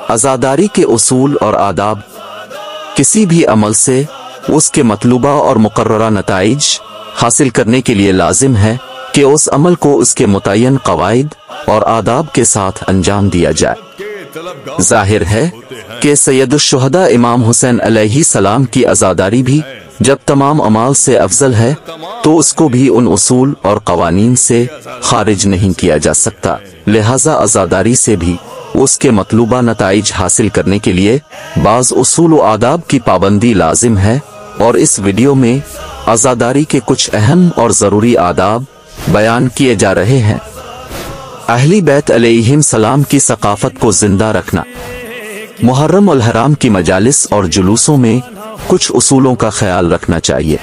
عزاداری کے اصول اور آداب۔ کسی بھی عمل سے اس کے مطلوبہ اور مقررہ نتائج حاصل کرنے کے لیے لازم ہے کہ اس عمل کو اس کے متعین قواعد اور آداب کے ساتھ انجام دیا جائے۔ ظاہر ہے کہ سید الشہداء امام حسین علیہ السلام کی عزاداری بھی جب تمام اعمال سے افضل ہے تو اس کو بھی ان اصول اور قوانین سے خارج نہیں کیا جا سکتا، لہذا عزاداری سے بھی اس کے مطلوبہ نتائج حاصل کرنے کے لیے بعض اصول و آداب کی پابندی لازم ہے، اور اس ویڈیو میں عزاداری کے کچھ اہم اور ضروری آداب بیان کیے جا رہے ہیں۔ اہل بیت علیہم السلام کی ثقافت کو زندہ رکھنا۔ محرم الحرام کی مجالس اور جلوسوں میں کچھ اصولوں کا خیال رکھنا چاہیے۔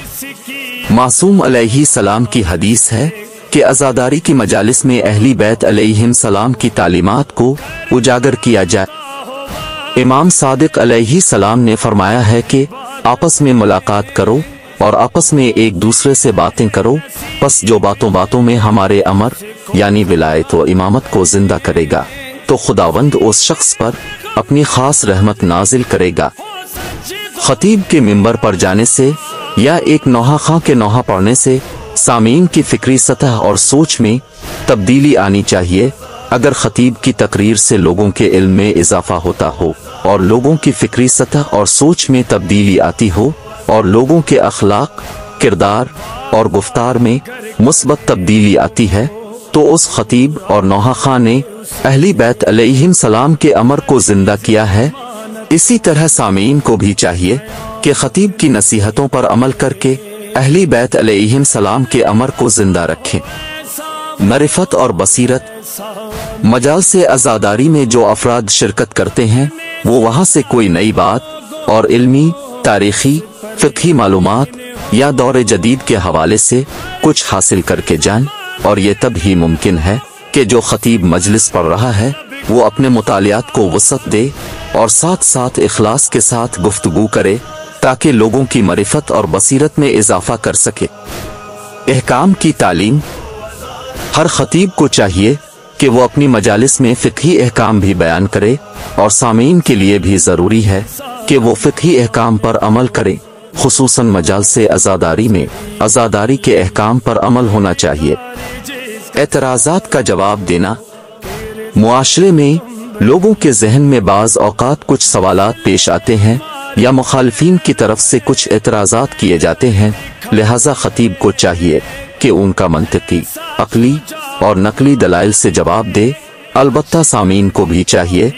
معصوم علیہ السلام کی حدیث ہے کہ عزاداری کی مجالس میں اہل بیت علیہم السلام کی تعلیمات کو اجاگر کیا جائے۔ امام صادق علیہ السلام نے فرمایا ہے کہ آپس میں ملاقات کرو اور آپس میں ایک دوسرے سے باتیں کرو، پس جو باتوں میں ہمارے امر یعنی ولایت و امامت کو زندہ کرے گا تو خداوند اس شخص پر اپنی خاص رحمت نازل کرے گا۔ خطیب کے منبر پر جانے سے یا ایک نوحہ خواں کے نوحہ پڑھنے سے سامعین کی فکری سطح اور سوچ میں تبدیلی آنی چاہیے۔ اگر خطیب کی تقریر سے لوگوں کے علم میں اضافہ ہوتا ہو اور لوگوں کی فکری سطح اور سوچ میں تبدیلی آتی ہو اور لوگوں کے اخلاق، کردار اور گفتار میں مثبت تبدیلی آتی ہے تو اس خطیب اور نوحہ خواں نے اہل بیت علیہم السلام کے امر کو زندہ کیا ہے۔ اسی طرح سامعین کو بھی چاہیے کہ خطیب کی نصیحتوں پر عمل کر کے اہل بیت علیہم السلام کے امر کو زندہ رکھیں۔ معرفت اور بصیرت۔ مجالس عزاداری میں جو افراد شرکت کرتے ہیں وہ وہاں سے کوئی نئی بات اور علمی، تاریخی، فقہی معلومات یا دور جدید کے حوالے سے کچھ حاصل کر کے جائیں، اور یہ تب ہی ممکن ہے کہ جو خطیب مجلس پڑھ رہا ہے وہ اپنے مطالعات کو وسعت دے اور ساتھ ساتھ اخلاص کے ساتھ گفتگو کرے تاکہ لوگوں کی معرفت اور بصیرت میں اضافہ کر سکے۔ احکام کی تعلیم۔ ہر خطیب کو چاہیے کہ وہ اپنی مجالس میں فقہی احکام بھی بیان کرے، اور سامعین کے لیے بھی ضروری ہے کہ وہ فقہی احکام پر عمل کرے۔ خصوصاً مجالس عزاداری میں عزاداری کے احکام پر عمل ہونا چاہیے۔ اعتراضات کا جواب دینا۔ معاشرے میں لوگوں کے ذہن میں بعض اوقات کچھ سوالات پیش آتے ہیں یا مخالفین کی طرف سے کچھ اعتراضات کیے جاتے ہیں، لہذا خطیب کو چاہیے کہ ان کا منطقی، عقلی اور نقلی دلائل سے جواب دے۔ البتہ سامعین کو بھی چاہیے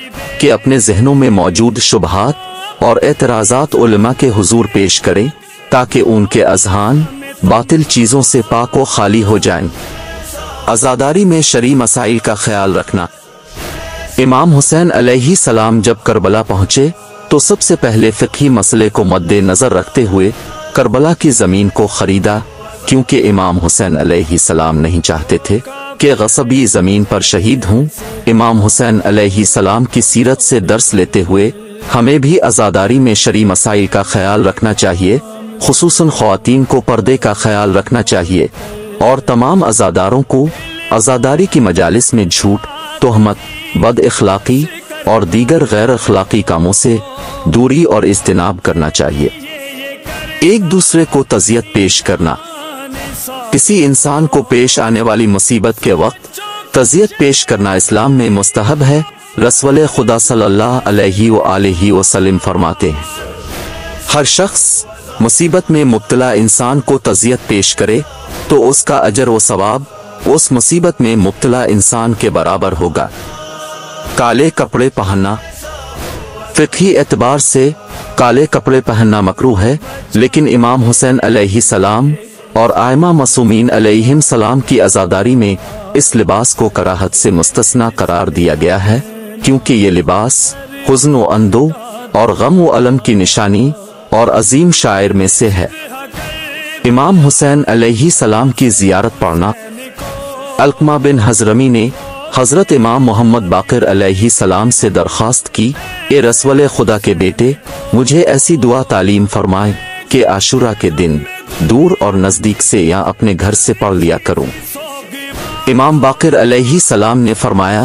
کہ اپنے ذہنوں میں موجود شبہات اور اعتراضات علماء کے حضور پیش کریں تاکہ ان کے اذہان باطل چیزوں سے پاک و خالی ہو جائیں۔ عزاداری میں شرعی مسائل کا خیال رکھنا۔ امام حسین علیہ السلام جب کربلا پہنچے تو سب سے پہلے فقہی مسئلے کو مد نظر رکھتے ہوئے کربلا کی زمین کو خریدا، کیونکہ امام حسین علیہ السلام نہیں چاہتے تھے کہ غصبی زمین پر شہید ہوں۔ امام حسین علیہ السلام کی سیرت سے درس لیتے ہوئے ہمیں بھی عزاداری میں شرعی مسائل کا خیال رکھنا چاہیے، خصوصاً خواتین کو پردے کا خیال رکھنا چاہیے، اور تمام عزاداروں کو عزاداری کی مجالس میں جھوٹ، تہمت، بد اخلاقی اور دیگر غیر اخلاقی کاموں سے دوری اور اجتناب کرنا چاہیے۔ ایک دوسرے کو تعزیت پیش کرنا۔ کسی انسان کو پیش آنے والی مصیبت کے وقت تعزیت پیش کرنا اسلام میں مستحب ہے۔ رسول خدا صلی اللہ علیہ وآلہ وسلم فرماتے ہیں، ہر شخص مصیبت میں مبتلا انسان کو تعزیت پیش کرے تو اس کا اجر و ثواب اس مصیبت میں مبتلا انسان کے برابر ہوگا۔ کالے کپڑے پہننا۔ فقہی اعتبار سے کالے کپڑے پہننا مکروہ ہے، لیکن امام حسین علیہ السلام اور ائمہ معصومین علیہم السلام کی عزاداری میں اس لباس کو کراہت سے مستثنی قرار دیا گیا ہے، کیونکہ یہ لباس حزن و اندو اور غم و الم کی نشانی اور عظیم شاعر میں سے ہے۔ امام حسین علیہ السلام کی زیارت پڑھنا۔ علقمہ بن حضرمی نے حضرت امام محمد باقر علیہ السلام سے درخواست کی، اے رسول خدا کے بیٹے، مجھے ایسی دعا تعلیم فرمائیں کہ عاشورہ کے دن دور اور نزدیک سے یا اپنے گھر سے پڑھ لیا کروں۔ امام باقر علیہ السلام نے فرمایا،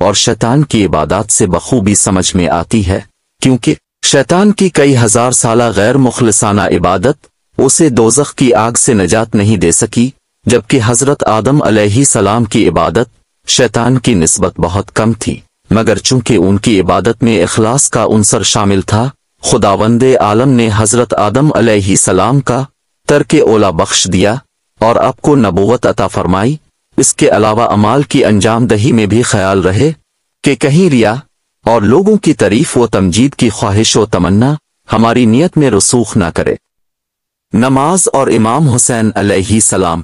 اور شیطان کی عبادات سے بخوبی سمجھ میں آتی ہے، کیونکہ شیطان کی کئی ہزار سالہ غیر مخلصانہ عبادت اسے دوزخ کی آگ سے نجات نہیں دے سکی، جبکہ حضرت آدم علیہ السلام کی عبادت شیطان کی نسبت بہت کم تھی، مگر چونکہ ان کی عبادت میں اخلاص کا عنصر شامل تھا، خداوند عالم نے حضرت آدم علیہ السلام کا ترک اولا بخش دیا اور آپ کو نبوت عطا فرمائی۔ اس کے علاوہ اعمال کی انجام دہی میں بھی خیال رہے کہ کہیں ریا اور لوگوں کی تعریف و تمجید کی خواہش و تمنا ہماری نیت میں رسوخ نہ کرے۔ نماز اور امام حسین علیہ السلام،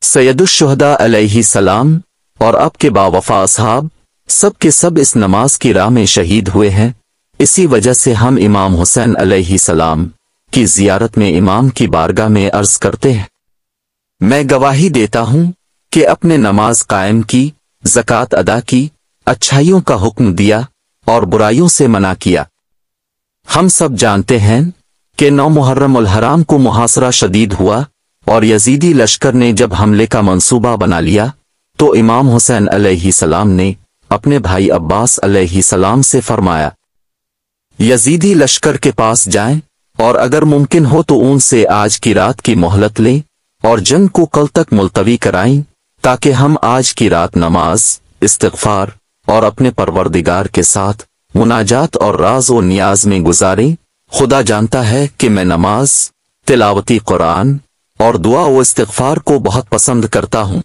سید الشہداء علیہ السلام اور آپ کے باوفا اصحاب سب کے سب اس نماز کی راہ میں شہید ہوئے ہیں۔ اسی وجہ سے ہم امام حسین علیہ السلام کی زیارت میں امام کی بارگاہ میں عرض کرتے ہیں، میں گواہی دیتا ہوں کہ اپنے نماز قائم کی، زکوٰۃ ادا کی، اچھائیوں کا حکم دیا اور برائیوں سے منع کیا۔ ہم سب جانتے ہیں کہ 9 محرم الحرام کو محاصرہ شدید ہوا اور یزیدی لشکر نے جب حملے کا منصوبہ بنا لیا تو امام حسین علیہ السلام نے اپنے بھائی عباس علیہ السلام سے فرمایا، یزیدی لشکر کے پاس جائیں اور اگر ممکن ہو تو ان سے آج کی رات کی مہلت لیں اور جنگ کو کل تک ملتوی کرائیں تاکہ ہم آج کی رات نماز، استغفار اور اپنے پروردگار کے ساتھ مناجات اور راز و نیاز میں گزاریں۔ خدا جانتا ہے کہ میں نماز، تلاوتی قرآن اور دعا و استغفار کو بہت پسند کرتا ہوں۔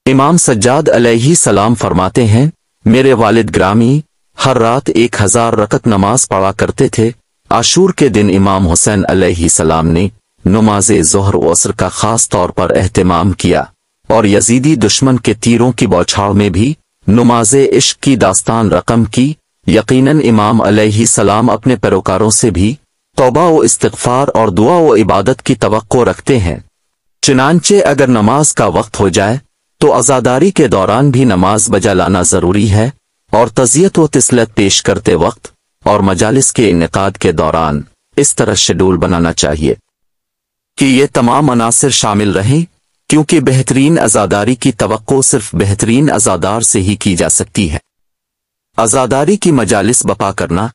امام سجاد علیہ السلام فرماتے ہیں، میرے والد گرامی ہر رات 1000 رکعت نماز پڑھا کرتے تھے۔ عاشور کے دن امام حسین علیہ السلام نے نماز ظہر و عصر کا خاص طور پر اہتمام کیا اور یزیدی دشمن کے تیروں کی بوچھاڑ میں بھی نماز عشق کی داستان رقم کی۔ یقیناً امام علیہ السلام اپنے پیروکاروں سے بھی توبہ و استغفار اور دعا و عبادت کی توقع رکھتے ہیں، چنانچہ اگر نماز کا وقت ہو جائے تو عزاداری کے دوران بھی نماز بجا لانا ضروری ہے، اور تزیت و تسلیت پیش کرتے وقت اور مجالس کے انعقاد کے دوران اس طرح شیڈول بنانا چاہیے کہ یہ تمام عناصر شامل رہیں، کیونکہ بہترین عزاداری کی توقع صرف بہترین عزادار سے ہی کی جا سکتی ہے۔ عزاداری کی مجالس بپا کرنا،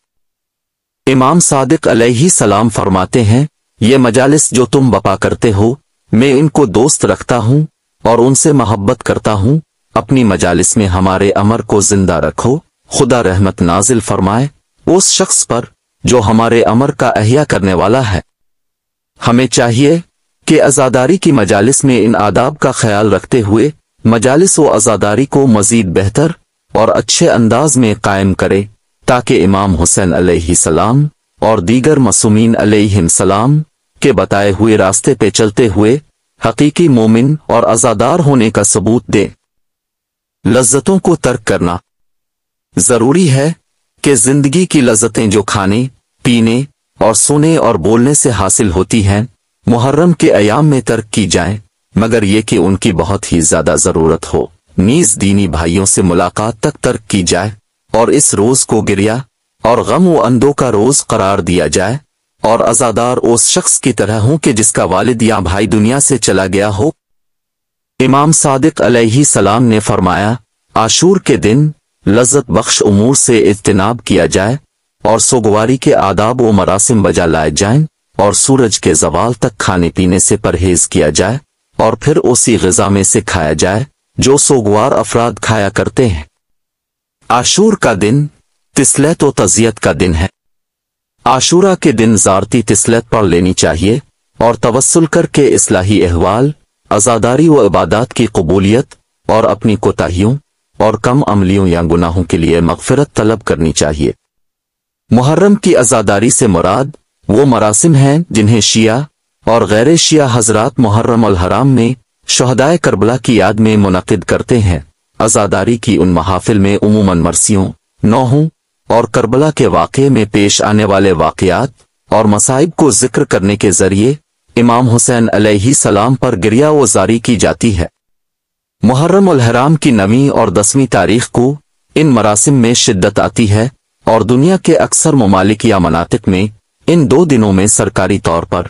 امام صادق علیہ السلام فرماتے ہیں، یہ مجالس جو تم بپا کرتے ہو میں ان کو دوست رکھتا ہوں اور ان سے محبت کرتا ہوں۔ اپنی مجالس میں ہمارے امر کو زندہ رکھو، خدا رحمت نازل فرمائے اس شخص پر جو ہمارے امر کا احیا کرنے والا ہے۔ ہمیں چاہیے کہ عزاداری کی مجالس میں ان آداب کا خیال رکھتے ہوئے مجالس و عزاداری کو مزید بہتر اور اچھے انداز میں قائم کرے، تاکہ امام حسین علیہ السلام اور دیگر معصومین علیہم السلام کے بتائے ہوئے راستے پہ چلتے ہوئے حقیقی مومن اور عزادار ہونے کا ثبوت دے۔ لذتوں کو ترک کرنا، ضروری ہے کہ زندگی کی لذتیں جو کھانے، پینے اور سونے اور بولنے سے حاصل ہوتی ہیں محرم کے ایام میں ترک کی جائیں، مگر یہ کہ ان کی بہت ہی زیادہ ضرورت ہو۔ نیز دینی بھائیوں سے ملاقات تک ترک کی جائے اور اس روز کو گریا اور غم و اندو کا روز قرار دیا جائے، اور عزادار اس شخص کی طرح ہوں کہ جس کا والد یا بھائی دنیا سے چلا گیا ہو۔ امام صادق علیہ السلام نے فرمایا، عاشور کے دن لذت بخش امور سے اجتناب کیا جائے اور سوگواری کے آداب و مراسم بجا لائے جائیں، اور سورج کے زوال تک کھانے پینے سے پرہیز کیا جائے، اور پھر اسی غذا میں سے کھایا جائے جو سوگوار افراد کھایا کرتے ہیں۔ عاشور کا دن تسلیت و تعزیت کا دن ہے۔ عاشورہ کے دن ذاتی تسلیت پڑھ لینی چاہیے اور توسل کر کے اصلاحی احوال، عزاداری و عبادات کی قبولیت اور اپنی کوتاہیوں اور کم عملیوں یا گناہوں کے لیے مغفرت طلب کرنی چاہیے۔ محرم کی عزاداری سے مراد وہ مراسم ہیں جنہیں شیعہ اور غیر شیعہ حضرات محرم الحرام میں شہدائے کربلا کی یاد میں منعقد کرتے ہیں۔ عزاداری کی ان محافل میں عموماً مرثیوں، نوحوں اور کربلا کے واقعے میں پیش آنے والے واقعات اور مصائب کو ذکر کرنے کے ذریعے امام حسین علیہ السلام پر گریہ و زاری کی جاتی ہے۔ محرم الحرام کی 9 اور 10 تاریخ کو ان مراسم میں شدت آتی ہے، اور دنیا کے اکثر ممالک یا مناطق میں ان 2 دنوں میں سرکاری طور پر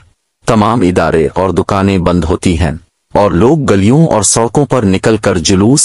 تمام ادارے اور دکانیں بند ہوتی ہیں، اور لوگ گلیوں اور سڑکوں پر نکل کر جلوس،